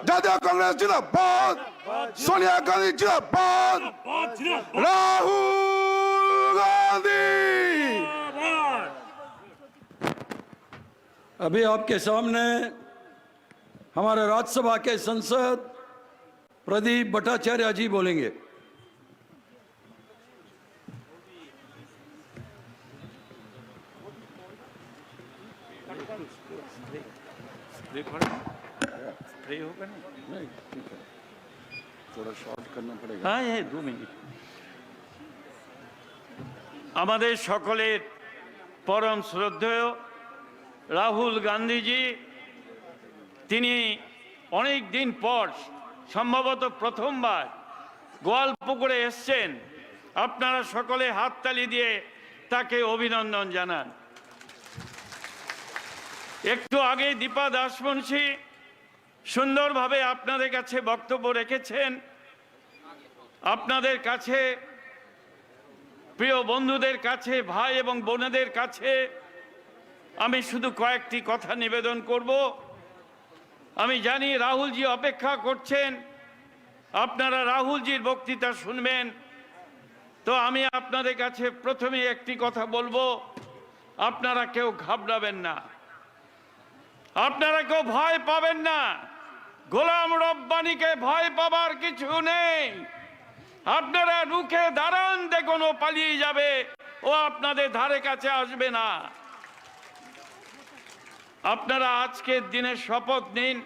জাতীয় কংগ্রেস জিন্দাবাদ, সোনিয়া গান্ধী জিন্দাবাদ, राहुल गांधी। अभी आपके सामने हमारे राज्यसभा के सांसद प्रदीप भट्टाचार्य जी बोलेंगे। थोड़ा शॉर्ट करना पड़ेगा। हाँ, ये 2 मिनट। আমাদের সকলের পরম শ্রদ্ধেয় রাহুল গান্ধীজি, তিনি অনেক দিন পর সম্ভবত প্রথমবার গোয়ালপুকুরে এসেছেন। আপনারা সকলে হাততালি দিয়ে তাকে অভিনন্দন জানান। একটু আগে দীপা দাসমুন্সী সুন্দরভাবে আপনাদের কাছে বক্তব্য রেখেছেন। আপনাদের কাছে, প্রিয় বন্ধুদের কাছে, ভাই এবং বোনেদের কাছে আমি শুধু কয়েকটি কথা নিবেদন করব। আমি জানি রাহুলজি অপেক্ষা করছেন, আপনারা রাহুলজির বক্তৃতা শুনবেন। তো আমি আপনাদের কাছে প্রথমে একটি কথা বলবো, আপনারা কেউ ঘাবড়াবেন না, আপনারা কেউ ভয় পাবেন না। গোলাম রব্বানীকে ভয় পাবার কিছু নেই। আপনারা রুখে দাঁড়ান, দেখুন ও পালিয়ে যাবে, ও আপনাদের ধারে কাছে আসবে না। আপনারা আজকের দিনে শপথ নিন।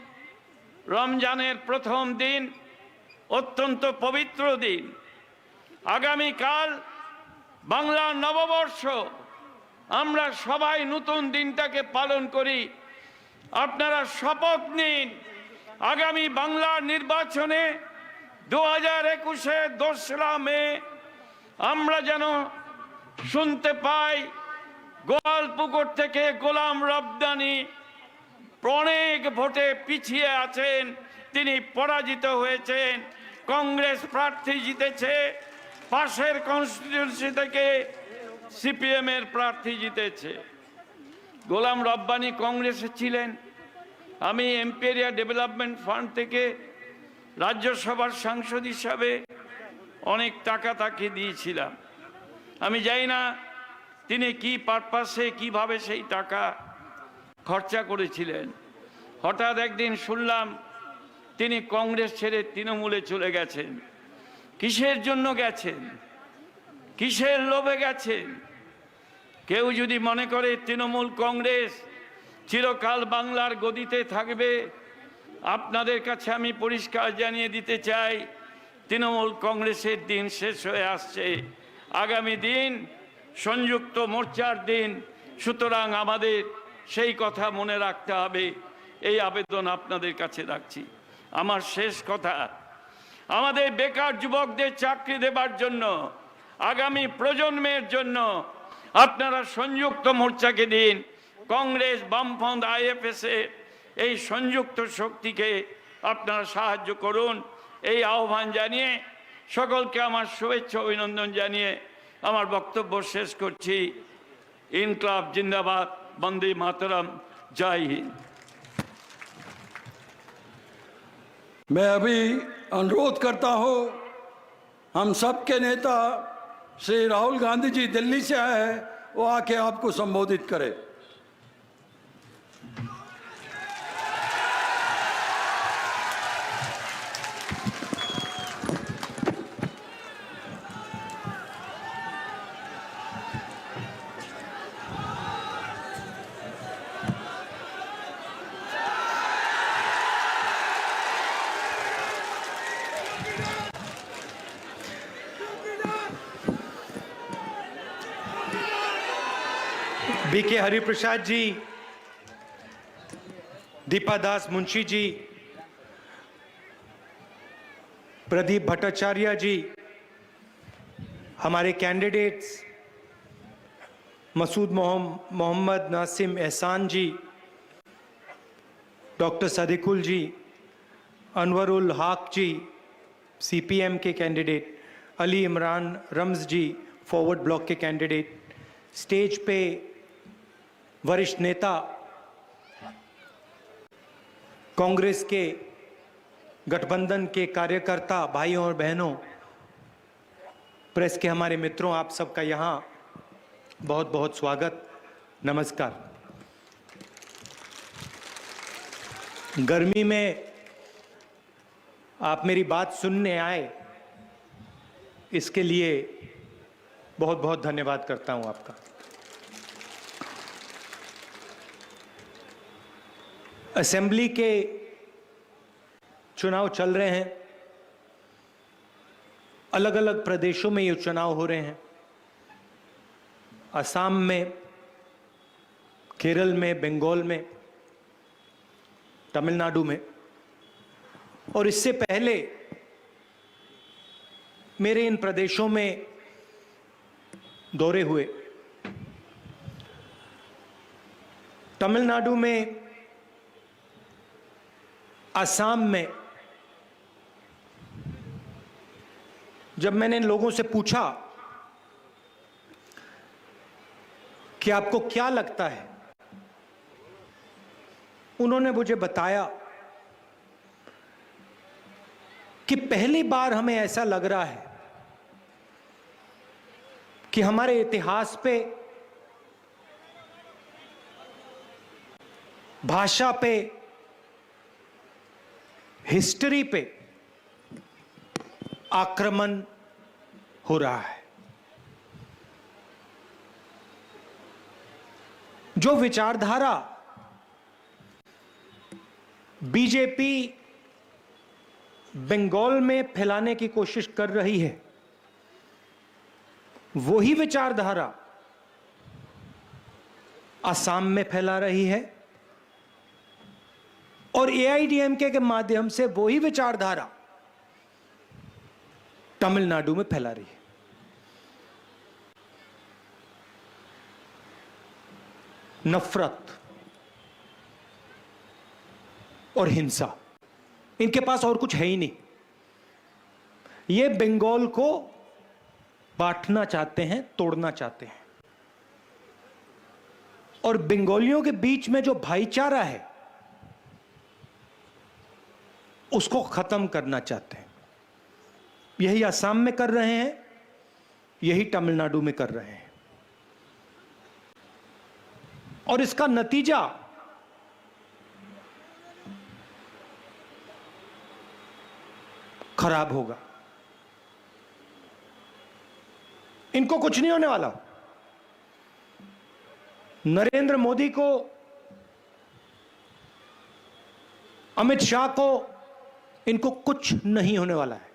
রমজানের প্রথম দিন, অত্যন্ত পবিত্র দিন। আগামীকাল বাংলার নববর্ষ, আমরা সবাই নতুন দিনটাকে পালন করি। আপনারা শপথ নিন, আগামী বাংলার নির্বাচনে 2021-এর 2রা মে আমরা যেন শুনতে পাই গোয়ালপুকুর থেকে গোলাম রব্বানী অনেক ভোটে পিছিয়ে আছেন, তিনি পরাজিত হয়েছেন। কংগ্রেস প্রার্থী জিতেছে, পাশের কনস্টিটিউয়েন্সি থেকে সিপিএম এর প্রার্থী জিতেছে। গোলাম রব্বানী কংগ্রেসে ছিলেন, আমি এম্পেরিয়া ডেভেলপমেন্ট ফান্ড থেকে রাজ্যসভার সাংসদ হিসাবে অনেক টাকা তাকে দিয়েছিলাম। আমি জানি না তিনি কি পারপাসে, কিভাবে সেই টাকা খরচা করেছিলেন। হঠাৎ একদিন শুনলাম তিনি কংগ্রেস ছেড়ে তৃণমূলে চলে গেছেন। কিসের জন্য গেছেন? কিসের লোভে গেছেন? কেউ যদি মনে করে তৃণমূল কংগ্রেস চিরকাল বাংলার গদিতে থাকবে, আপনাদের কাছে আমি পরিষ্কার জানিয়ে দিতে চাই, তৃণমূল কংগ্রেসের দিন শেষ হয়ে আসছে। আগামী দিন সংযুক্ত মোর্চার দিন, সুতরাং আমাদের সেই কথা মনে রাখতে হবে। এই আবেদন আপনাদের কাছে রাখছি। আমার শেষ কথা, আমাদের বেকার যুবকদের চাকরি দেবার জন্য, আগামী প্রজন্মের জন্য আপনারা সংযুক্ত মোর্চাকে দিন। কংগ্রেস, বামফ্রন্ট, আইএফএস এই সংযুক্ত শক্তিকে আপনারা সাহায্য করুন। এই আহ্বান জানিয়ে সকলকে আমার শুভেচ্ছা অভিনন্দন জানিয়ে আমার বক্তব্য শেষ করছি। ইনকলাব জিন্দাবাদ, বন্দে মাতরম, জয় হিন্দ। मैं अभी अनुरोध करता हूं, हम सब के नेता श्री राहुल गांधी जी दिल्ली से आए हैं, वो आके आपको संबोधित करें। बीके हरिप्रसाद जी, दीपा दास मुंशी जी, प्रदीप भट्टाचार्य जी, हमारे कैंडिडेट्स मसूद मोहम्मद नासिम एहसान जी, डॉक्टर सदिकुल जी, अनवरुल हाक जी सीपीएम के कैंडिडेट, अली इमरान रम्ज जी फॉरवर्ड ब्लॉक के कैंडिडेट, स्टेज पे वरिष्ठ नेता कांग्रेस के गठबंधन के कार्यकर्ता भाइयों और बहनों, प्रेस के हमारे मित्रों, आप सबका यहाँ बहुत बहुत स्वागत, नमस्कार। गर्मी में आप मेरी बात सुनने आए, इसके लिए बहुत बहुत धन्यवाद करता हूं आपका। असेंबली के चुनाव चल रहे हैं, अलग अलग प्रदेशों में ये चुनाव हो रहे हैं, असम में, केरल में, बंगाल में, तमिलनाडु में, और इससे पहले मेरे इन प्रदेशों में दौरे हुए। तमिलनाडु में, असम में जब मैंने लोगों से पूछा कि आपको क्या लगता है, उन्होंने मुझे बताया कि पहली बार हमें ऐसा लग रहा है कि हमारे इतिहास पे, भाषा पे, हिस्ट्री पे आक्रमण हो रहा है। जो विचारधारा बीजेपी बंगाल में फैलाने की कोशिश कर रही है, वही विचारधारा असम में फैला रही है, और एआईडीएमके के माध्यम से वही विचारधारा तमिलनाडु में फैला रही है। नफरत और हिंसा, इनके पास और कुछ है ही नहीं। ये बंगाल को बांटना चाहते हैं, तोड़ना चाहते हैं, और बंगालियों के बीच में जो भाईचारा है उसको खत्म करना चाहते हैं। यही असम में कर रहे हैं, यही तमिलनाडु में कर रहे हैं, और इसका नतीजा खराब होगा। इनको कुछ नहीं होने वाला। नरेंद्र मोदी को, अमित शाह को, इनको कुछ नहीं होने वाला है।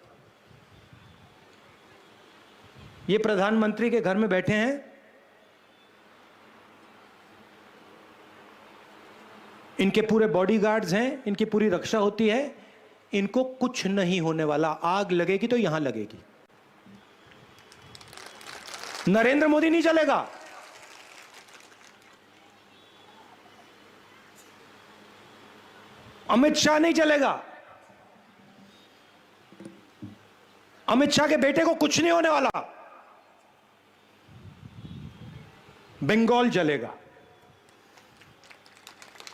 ये प्रधानमंत्री के घर में बैठे हैं, इनके पूरे बॉडीगार्ड्स हैं, इनकी पूरी रक्षा होती है, इनको कुछ नहीं होने वाला। आग लगेगी तो यहां लगेगी। नरेंद्र मोदी नहीं चलेगा, अमित शाह नहीं चलेगा, अमित शाह के बेटे को कुछ नहीं होने वाला। बंगाल जलेगा,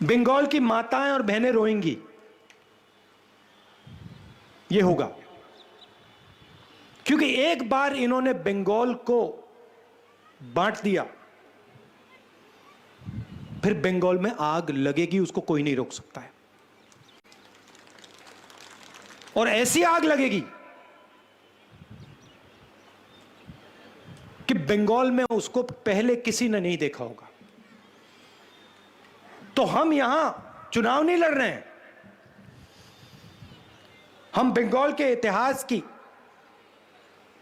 बंगाल की माताएं और बहनें रोएंगी। ये होगा क्योंकि एक बार इन्होंने बंगाल को बांट दिया, फिर बंगाल में आग लगेगी, उसको कोई नहीं रोक सकता है। और ऐसी आग लगेगी कि बंगाल में उसको पहले किसी ने नहीं देखा होगा। तो हम यहां चुनाव नहीं लड़ रहे हैं, हम बंगाल के इतिहास की,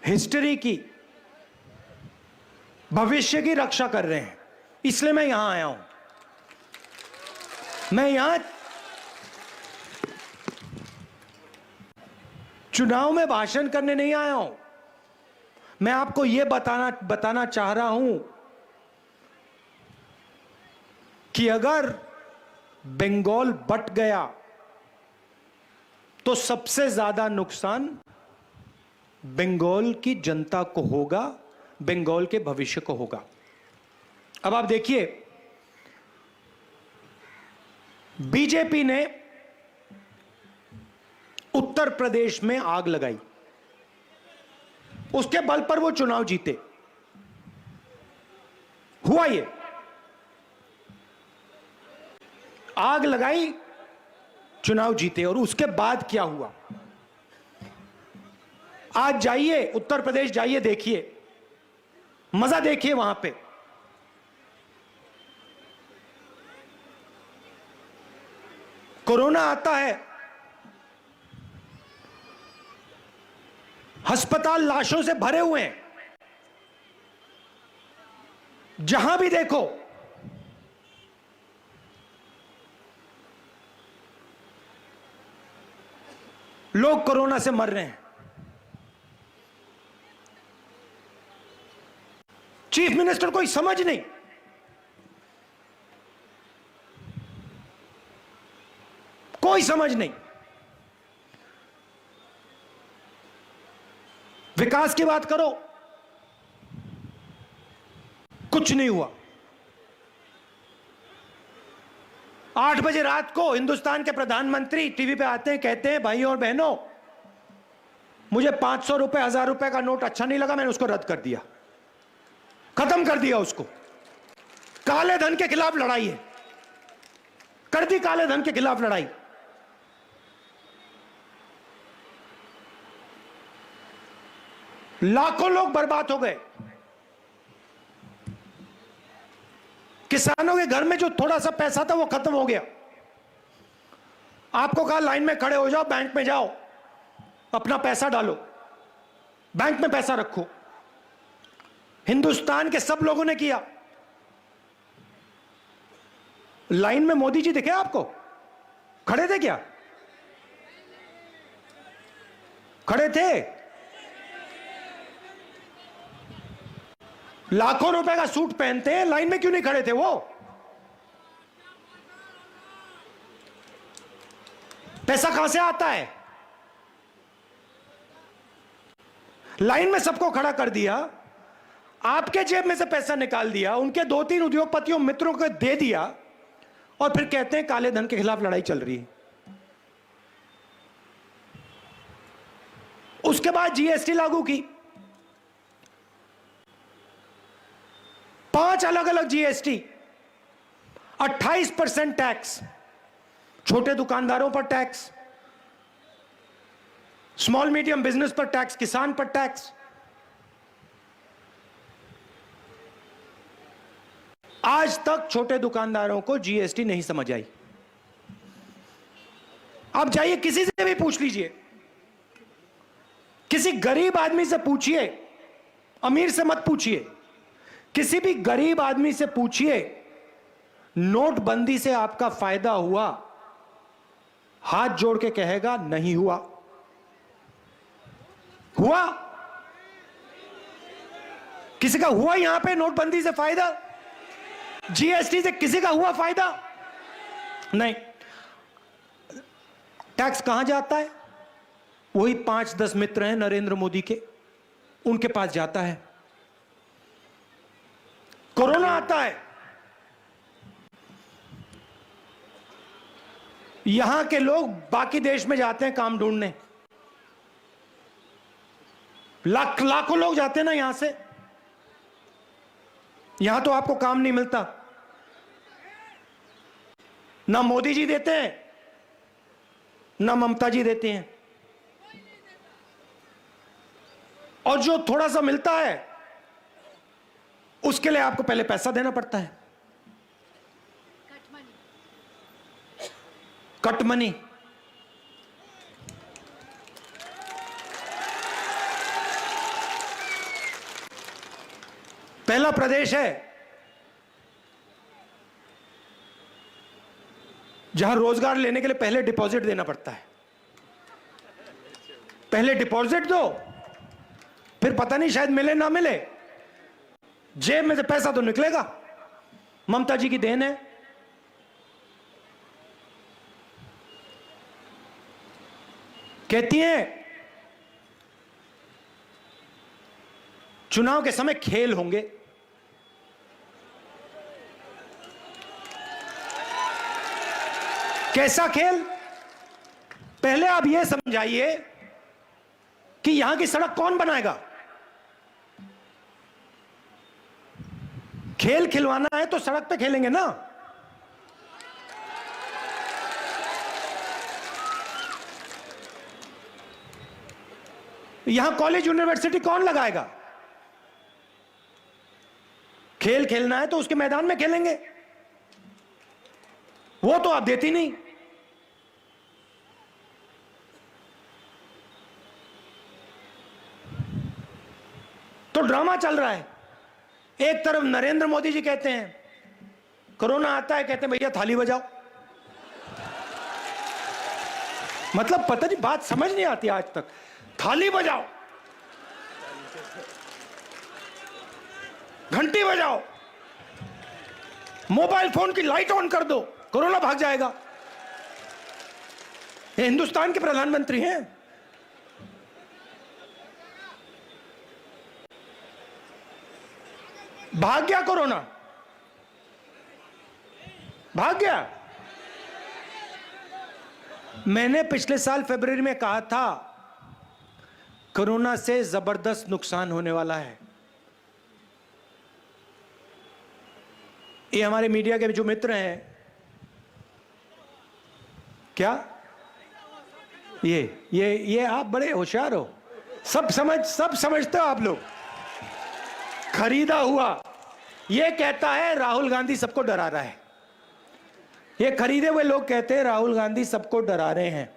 हिस्ट्री की, भविष्य की रक्षा कर रहे हैं। इसलिए मैं यहां आया हूं। मैं यहां चुनाव में भाषण करने नहीं आया हूं। मैं आपको यह बताना चाह रहा हूं कि अगर बंगाल बट गया तो सबसे ज्यादा नुकसान बंगाल की जनता को होगा, बंगाल के भविष्य को होगा। अब आप देखिए, बीजेपी ने उत्तर प्रदेश में आग लगाई, उसके बल पर वो चुनाव जीते। हुआ ये, आग लगाई, चुनाव जीते। और उसके बाद क्या हुआ, आज जाइए उत्तर प्रदेश, जाइए देखिए, मजा देखिए वहां पे। कोरोना आता है, अस्पताल लाशों से भरे हुए हैं, जहां भी देखो लोग कोरोना से मर रहे हैं। चीफ मिनिस्टर कोई समझ नहीं, कोई समझ नहीं। विकास की बात करो, कुछ नहीं हुआ। 8 बजे रात को हिंदुस्तान के प्रधानमंत्री टीवी पे आते हैं, कहते हैं भाइयों और बहनों, मुझे 500 रुपए 1000 रुपए का नोट अच्छा नहीं लगा, मैंने उसको रद्द कर दिया, खत्म कर दिया उसको। काले धन के खिलाफ लड़ाई है, कर दी काले धन के खिलाफ लड़ाई। लाखों लोग बर्बाद हो गए। किसानों के घर में जो थोड़ा सा पैसा था वो खत्म हो गया। आपको कहा लाइन में खड़े हो जाओ, बैंक में जाओ, अपना पैसा डालो, बैंक में पैसा रखो। हिंदुस्तान के सब लोगों ने किया। लाइन में मोदी जी दिखे आपको? खड़े थे क्या? खड़े थे। लाखों रुपए का सूट पहनते हैं, लाइन में क्यों नहीं खड़े थे वो? पैसा कहां से आता है? लाइन में सबको खड़ा कर दिया, आपके जेब में से पैसा निकाल दिया, उनके 2-3 उद्योगपतियों मित्रों को दे दिया, और फिर कहते हैं काले धन के खिलाफ लड़ाई चल रही है। उसके बाद जीएसटी लागू की, 5 अलग अलग जीएसटी, 28% टैक्स, छोटे दुकानदारों पर टैक्स, स्मॉल मीडियम बिजनेस पर टैक्स, किसान पर टैक्स। आज तक छोटे दुकानदारों को जीएसटी नहीं समझ आई। आप जाइए किसी से भी पूछ लीजिए, किसी गरीब आदमी से पूछिए, अमीर से मत पूछिए, किसी भी गरीब आदमी से पूछिए, नोटबंदी से आपका फायदा हुआ? हाथ जोड़ के कहेगा नहीं हुआ। हुआ? किसी का हुआ यहां पे नोटबंदी से फायदा? जीएसटी से किसी का हुआ फायदा? नहीं। टैक्स कहां जाता है? वही 5-10 मित्र हैं नरेंद्र मोदी के, उनके पास जाता है। कोरोना आता है, यहां के लोग बाकी देश में जाते हैं काम ढूंढने, लाखों लोग जाते हैं ना यहां से। यहां तो आपको काम नहीं मिलता, ना मोदी जी देते हैं, ना ममता जी देते हैं, और जो थोड़ा सा मिलता है उसके लिए आपको पहले पैसा देना पड़ता है, कट मनी। पहला प्रदेश है जहां रोजगार लेने के लिए पहले डिपॉजिट देना पड़ता है। पहले डिपॉजिट दो, फिर पता नहीं शायद मिले ना मिले, जेब में से पैसा तो निकलेगा। ममता जी की देन है। कहती हैं चुनाव के समय खेल होंगे। कैसा खेल? पहले आप यह समझाइए कि यहां की सड़क कौन बनाएगा? खेल खिलवाना है तो सड़क पे खेलेंगे ना। यहां कॉलेज यूनिवर्सिटी कौन लगाएगा? खेल खेलना है तो उसके मैदान में खेलेंगे, वो तो आप देती नहीं। तो ड्रामा चल रहा है। एक तरफ नरेंद्र मोदी जी कहते हैं कोरोना आता है, कहते हैं भैया थाली बजाओ। मतलब पता नहीं, बात समझ नहीं आती आज तक। थाली बजाओ, घंटी बजाओ, मोबाइल फोन की लाइट ऑन कर दो, कोरोना भाग जाएगा। ये हिंदुस्तान के प्रधानमंत्री हैं। भाग गया कोरोना, भाग गया। मैंने पिछले साल फरवरी में कहा था कोरोना से जबरदस्त नुकसान होने वाला है। ये हमारे मीडिया के जो मित्र हैं, क्या ये आप बड़े होशियार हो, सब समझते हो आप लोग। खरीदा हुआ, ये कहता है राहुल गांधी सबको डरा रहा है। ये खरीदे हुए लोग कहते हैं राहुल गांधी सबको डरा रहे हैं।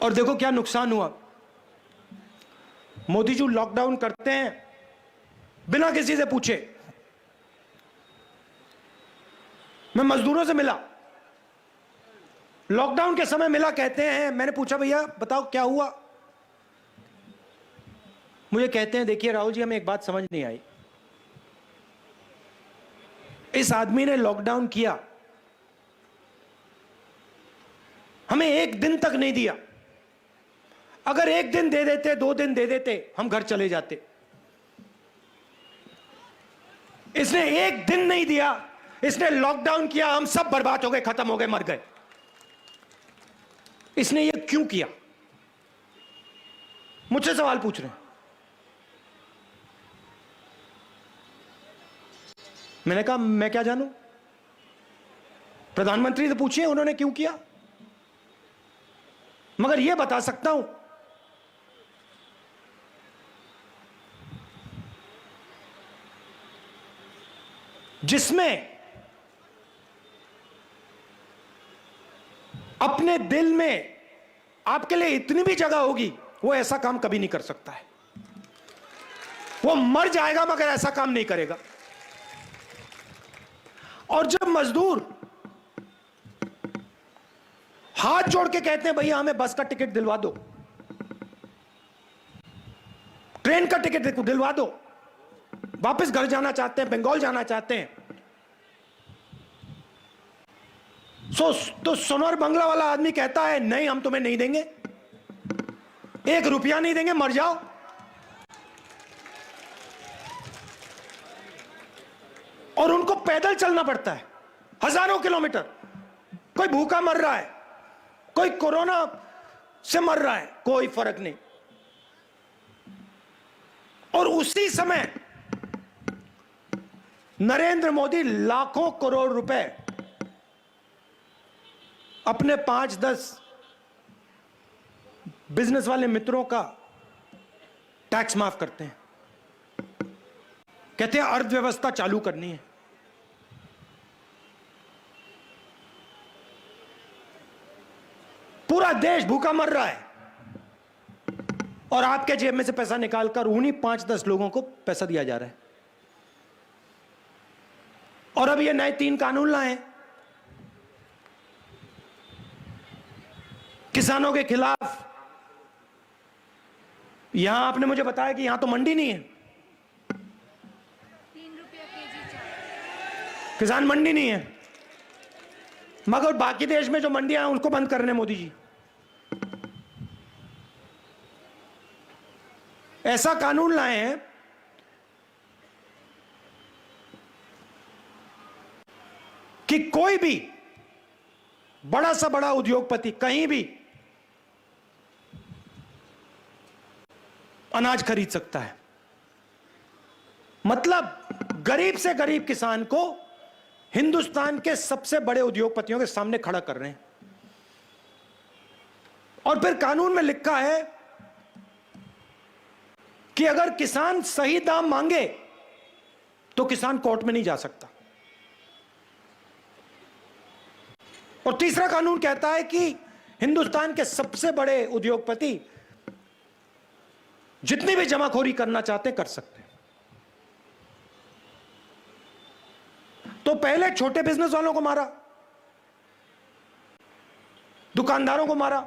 और देखो क्या नुकसान हुआ। मोदी जी लॉकडाउन करते हैं बिना किसी से पूछे। मैं मजदूरों से मिला, लॉकडाउन के समय मिला, कहते हैं, मैंने पूछा भैया बताओ क्या हुआ। मुझे कहते हैं देखिए राहुल जी, हमें एक बात समझ नहीं आई। इस आदमी ने लॉकडाउन किया, हमें एक दिन तक नहीं दिया। अगर एक दिन दे देते, 2 दिन दे देते, हम घर चले जाते। इसने एक दिन नहीं दिया, इसने लॉकडाउन किया, हम सब बर्बाद हो गए, खत्म हो गए, मर गए। इसने ये क्यों किया? मुझसे सवाल पूछ रहे हैं। मैंने कहा मैं क्या जानूं, प्रधानमंत्री से पूछिए उन्होंने क्यों किया। मगर यह बता सकता हूं जिसमें अपने दिल में आपके लिए इतनी भी जगह होगी, वो ऐसा काम कभी नहीं कर सकता है। वो मर जाएगा मगर ऐसा काम नहीं करेगा। और जब मजदूर हाथ जोड़ के कहते हैं भैया हमें बस का टिकट दिलवा दो, ट्रेन का टिकट दिलवा दो, वापस घर जाना चाहते हैं, बंगाल जाना चाहते हैं, तो सोनार बंगला वाला आदमी कहता है नहीं हम तुम्हें नहीं देंगे, 1 रुपया नहीं देंगे, मर जाओ। और उनको पैदल चलना पड़ता है हजारों किलोमीटर। कोई भूखा मर रहा है, कोई कोरोना से मर रहा है, कोई फर्क नहीं। और उसी समय नरेंद्र मोदी लाखों करोड़ रुपए अपने 5-10 बिजनेस वाले मित्रों का टैक्स माफ करते हैं। कहते हैं अर्थव्यवस्था चालू करनी है। पूरा देश भूखा मर रहा है और आपके जेब में से पैसा निकालकर उन्हीं 5-10 लोगों को पैसा दिया जा रहा है। और अब ये नए 3 कानून लाए किसानों के खिलाफ। यहां आपने मुझे बताया कि यहां तो मंडी नहीं है, 3 रुपया केजी चावल। किसान मंडी नहीं है, मगर बाकी देश में जो मंडियां हैं उनको बंद करने मोदी जी। ऐसा कानून लाए हैं कि कोई भी बड़ा सा बड़ा उद्योगपति कहीं भी अनाज खरीद सकता है। मतलब गरीब से गरीब किसान को हिंदुस्तान के सबसे बड़े उद्योगपतियों के सामने खड़ा कर रहे हैं। और फिर कानून में लिखा है कि अगर किसान सही दाम मांगे तो किसान कोर्ट में नहीं जा सकता। और तीसरा कानून कहता है कि हिंदुस्तान के सबसे बड़े उद्योगपति जितनी भी जमाखोरी करना चाहते कर सकते हैं। तो पहले छोटे बिजनेस वालों को मारा, दुकानदारों को मारा,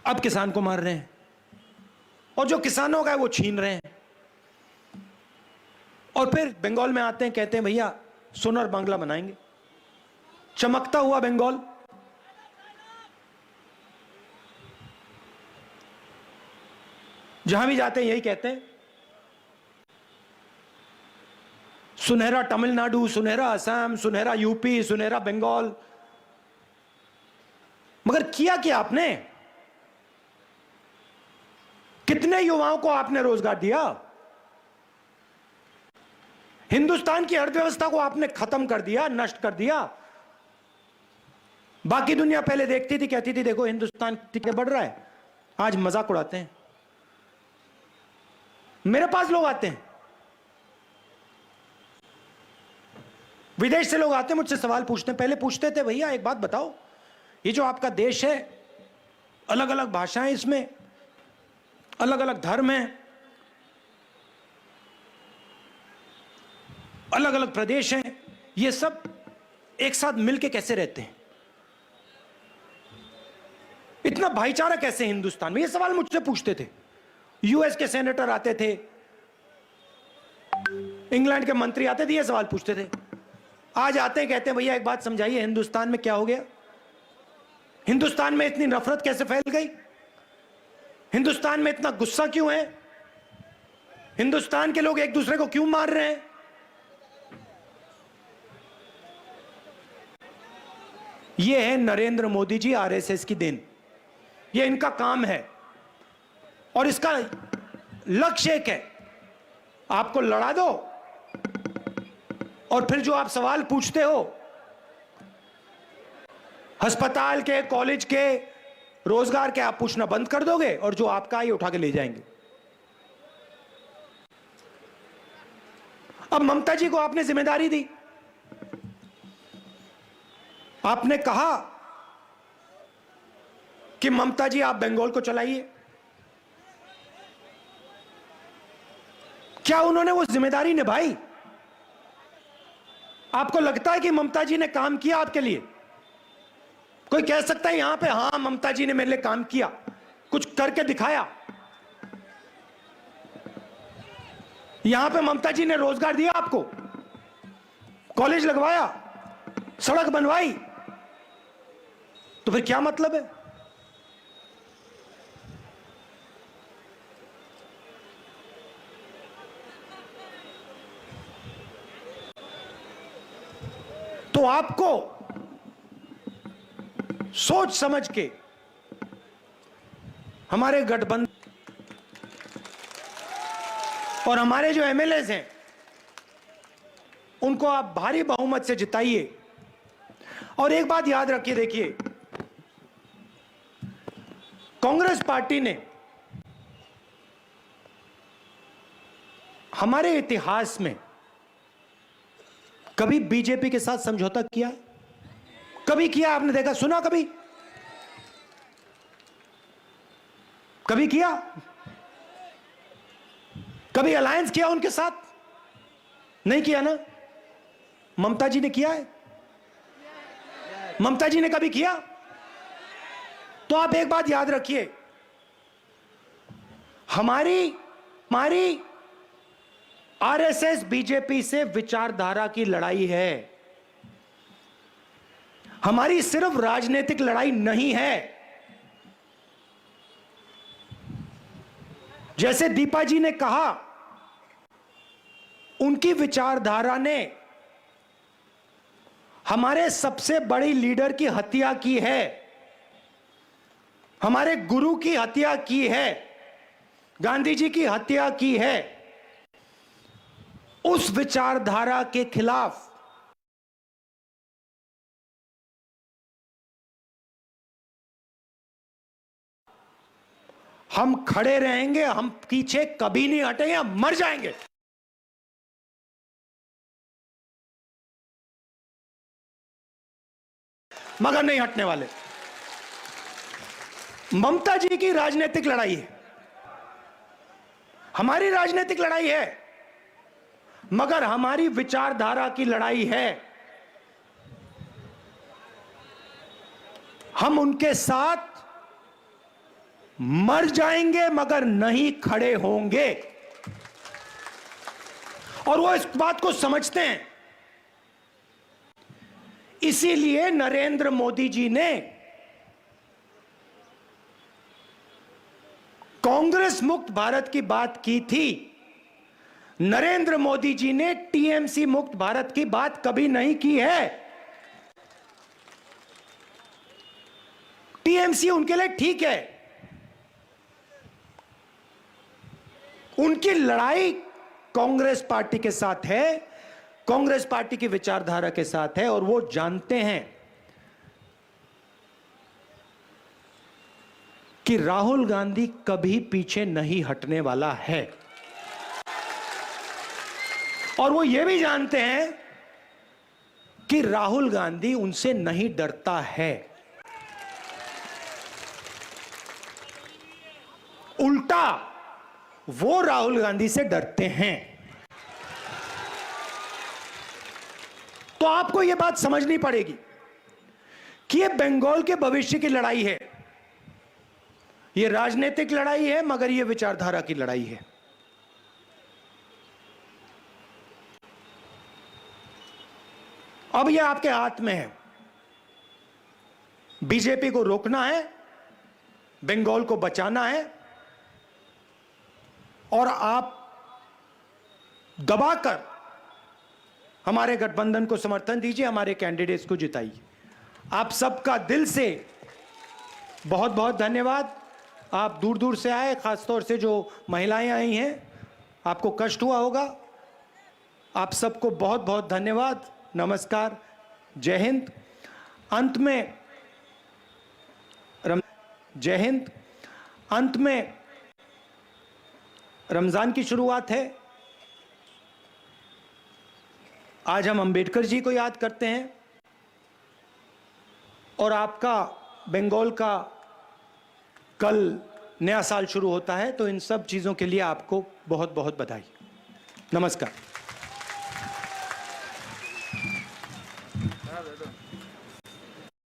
अब किसान को मार रहे हैं। और जो किसानों का है वो छीन रहे हैं। और फिर बंगाल में आते हैं, कहते हैं भैया सोनार बांग्ला बनाएंगे, चमकता हुआ बंगाल। जहां भी जाते हैं यही कहते हैं, सुनहरा तमिलनाडु, सुनहरा असम, सुनहरा यूपी, सुनहरा बंगाल। मगर किया क्या आपने? कितने युवाओं को आपने रोजगार दिया? हिंदुस्तान की अर्थव्यवस्था को आपने खत्म कर दिया, नष्ट कर दिया। बाकी दुनिया पहले देखती थी, कहती थी देखो हिंदुस्तान टिके बढ़ रहा है, आज मजाक उड़ाते हैं। मेरे पास लोग आते हैं, विदेश से लोग आते हैं, मुझसे सवाल पूछते हैं। पहले पूछते थे भैया एक बात बताओ, ये जो आपका देश है, अलग अलग भाषाएं, इसमें अलग अलग धर्म हैं, अलग अलग प्रदेश हैं, ये सब एक साथ मिलके कैसे रहते हैं? इतना भाईचारा कैसे हिंदुस्तान में? ये सवाल मुझसे पूछते थे। यूएस के सेनेटर आते थे, इंग्लैंड के मंत्री आते थे, ये सवाल पूछते थे। आज आते हैं, कहते हैं भैया एक बात समझाइए, हिंदुस्तान में क्या हो गया? हिंदुस्तान में इतनी नफरत कैसे फैल गई? हिंदुस्तान में इतना गुस्सा क्यों है? हिंदुस्तान के लोग एक दूसरे को क्यों मार रहे हैं? ये है नरेंद्र मोदी जी, आरएसएस की देन। ये इनका काम है और इसका लक्ष्य एक है, आपको लड़ा दो और फिर जो आप सवाल पूछते हो, अस्पताल के, कॉलेज के, रोजगार के, आप पूछना बंद कर दोगे और जो आपका ये उठा के ले जाएंगे। अब ममता जी को आपने जिम्मेदारी दी, आपने कहा कि ममता जी आप बंगाल को चलाइए। क्या उन्होंने वो जिम्मेदारी निभाई? आपको लगता है कि ममता जी ने काम किया आपके लिए? कोई कह सकता है यहां पे हां ममता जी ने मेरे लिए काम किया, कुछ करके दिखाया? यहां पे ममता जी ने रोजगार दिया आपको, कॉलेज लगवाया, सड़क बनवाई, तो फिर क्या मतलब है? तो आपको सोच समझ के हमारे गठबंधन और हमारे जो एमएलएज हैं उनको आप भारी बहुमत से जिताइए। और एक बात याद रखिए, देखिए कांग्रेस पार्टी ने हमारे इतिहास में कभी बीजेपी के साथ समझौता किया? कभी किया? आपने देखा, सुना कभी? कभी किया? कभी अलायंस किया उनके साथ? नहीं किया ना? ममता जी ने किया है? ममता जी ने कभी किया? तो आप एक बात याद रखिए, हमारी आरएसएस बीजेपी से विचारधारा की लड़ाई है, हमारी सिर्फ राजनीतिक लड़ाई नहीं है। जैसे दीपा जी ने कहा, उनकी विचारधारा ने हमारे सबसे बड़ी लीडर की हत्या की है, हमारे गुरु की हत्या की है, गांधी जी की हत्या की है। उस विचारधारा के खिलाफ हम खड़े रहेंगे, हम पीछे कभी नहीं हटेंगे, हम मर जाएंगे। मगर नहीं हटने वाले। ममता जी की राजनीतिक लड़ाई है, हमारी राजनीतिक लड़ाई है, मगर हमारी विचारधारा की लड़ाई है। हम उनके साथ मर जाएंगे मगर नहीं खड़े होंगे, और वो इस बात को समझते हैं। इसीलिए नरेंद्र मोदी जी ने कांग्रेस मुक्त भारत की बात की थी। नरेंद्र मोदी जी ने टीएमसी मुक्त भारत की बात कभी नहीं की है। टीएमसी उनके लिए ठीक है, उनकी लड़ाई कांग्रेस पार्टी के साथ है, कांग्रेस पार्टी की विचारधारा के साथ है, और वो जानते हैं कि राहुल गांधी कभी पीछे नहीं हटने वाला है। और वो ये भी जानते हैं कि राहुल गांधी उनसे नहीं डरता है, उल्टा वो राहुल गांधी से डरते हैं। तो आपको यह बात समझनी पड़ेगी कि यह बंगाल के भविष्य की लड़ाई है, यह राजनीतिक लड़ाई है, मगर यह विचारधारा की लड़ाई है। अब यह आपके हाथ में है। बीजेपी को रोकना है, बंगाल को बचाना है, और आप दबाकर हमारे गठबंधन को समर्थन दीजिए, हमारे कैंडिडेट्स को जिताइए। आप सबका दिल से बहुत बहुत धन्यवाद। आप दूर दूर से आए, खासतौर से जो महिलाएं आई हैं, आपको कष्ट हुआ होगा। आप सबको बहुत बहुत धन्यवाद। नमस्कार, जय हिंद। अंत में जय हिंद। अंत में रमजान की शुरुआत है। आज हम अंबेडकर जी को याद करते हैं, और आपका बंगाल का कल नया साल शुरू होता है। तो इन सब चीजों के लिए आपको बहुत बहुत बधाई। नमस्कार।